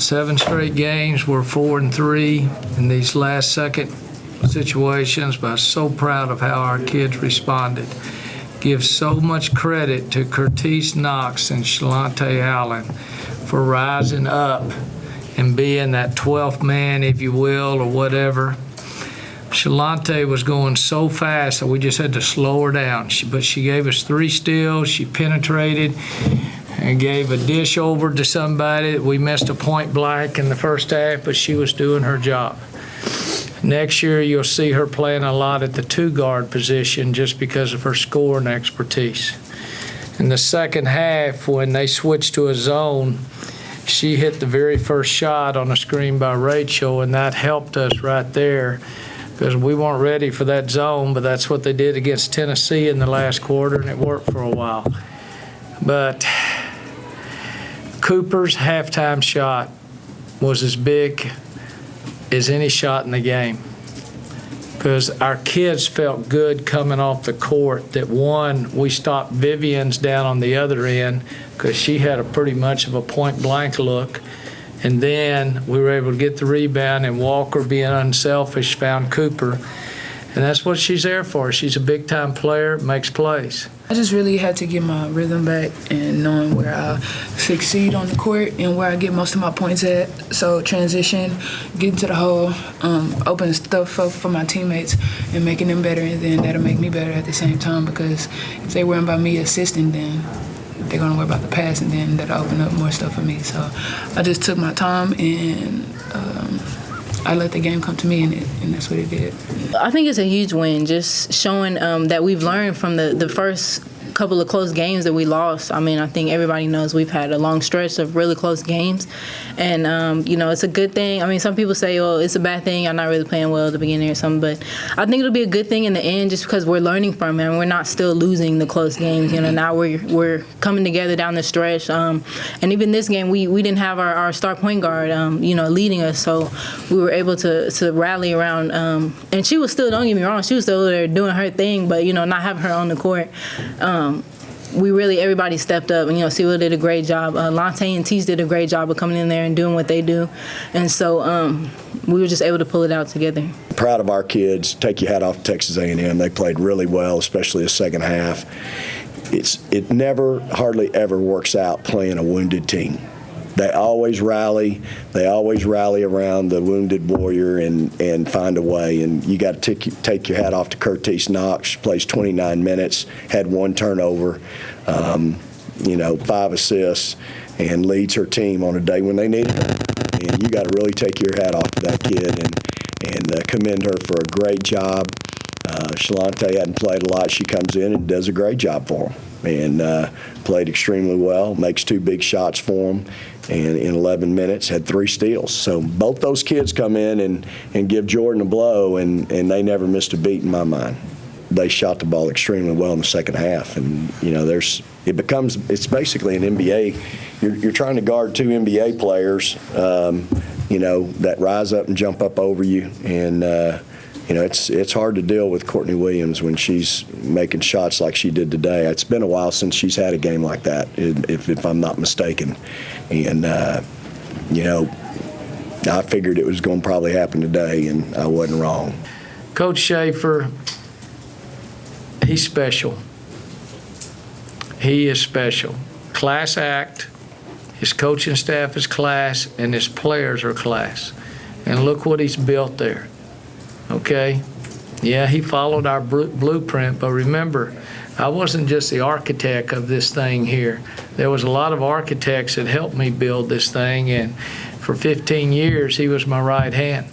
7 straight games. We're 4-3 in these last second situations, but I'm so proud of how our kids responded. Give so much credit to Curtis Knox and Shalante Allen for rising up and being that 12th man, if you will, or whatever. Shalante was going so fast that we just had to slow her down. But she gave us 3 steals. She penetrated and gave a dish over to somebody. We missed a point blank in the first half, but she was doing her job. Next year, you'll see her playing a lot at the 2-guard position just because of her scoring expertise. In the second half, when they switched to a zone, she hit the very first shot on a screen by Rachel, and that helped us right there because we weren't ready for that zone, but that's what they did against Tennessee in the last quarter, and it worked for a while. But Cooper's halftime shot was as big as any shot in the game because our kids felt good coming off the court that, one, we stopped Vivian's down on the other end because she had a pretty much of a point-blank look, and then we were able to get the rebound, and Walker, being unselfish, found Cooper, and that's what she's there for. She's a big-time player, makes plays. I just really had to get my rhythm back and knowing where I succeed on the court and where I get most of my points at. So transition, getting to the hole, opening stuff up for my teammates and making them better, and then that'll make me better at the same time because if they're worrying about me assisting, then they're going to worry about the pass, and then that'll open up more stuff for me. So I just took my time and I let the game come to me, and that's what it did. I think it's a huge win, just showing that we've learned from the first couple of close games that we lost. I mean, I think everybody knows we've had a long stretch of really close games, and it's a good thing. I mean, some people say, well, it's a bad thing, I'm not really playing well at the beginning or something, but I think it'll be a good thing in the end just because we're learning from it and we're not still losing the close games. Now we're coming together down the stretch, and even this game we didn't have our star point guard leading us, so we were able to rally around, and she was still, don't get me wrong, she was still there doing her thing, but not having her on the court. Everybody stepped up, and Sewell did a great job. Lontae and Tease did a great job of coming in there and doing what they do, and so we were just able to pull it out together. Proud of our kids. Take your hat off to Texas A&M. They played really well, especially the second half. It never, hardly ever works out playing a wounded team. They always rally. They always rally around the wounded warrior and find a way. And you got to take your hat off to Curtis Knox. She plays 29 minutes, had 1 turnover, 5 assists, and leads her team on a day when they needed her. And you got to really take your hat off to that kid and commend her for a great job. Shalante hadn't played a lot. She comes in and does a great job for them. And played extremely well, makes 2 big shots for them, and in 11 minutes had 3 steals. So both those kids come in and give Jordan a blow, and they never missed a beat in my mind. They shot the ball extremely well in the second half, and it's basically an NBA. You're trying to guard 2 NBA players, that rise up and jump up over you, and it's hard to deal with Courtney Williams when she's making shots like she did today. It's been a while since she's had a game like that, if I'm not mistaken. And, I figured it was going to probably happen today, and I wasn't wrong. Coach Schaefer, he's special. He is special. Class act. His coaching staff is class, and his players are class. And look what he's built there. Okay? Yeah, he followed our blueprint, but remember, I wasn't just the architect of this thing here. There was a lot of architects that helped me build this thing, and for 15 years, he was my right hand.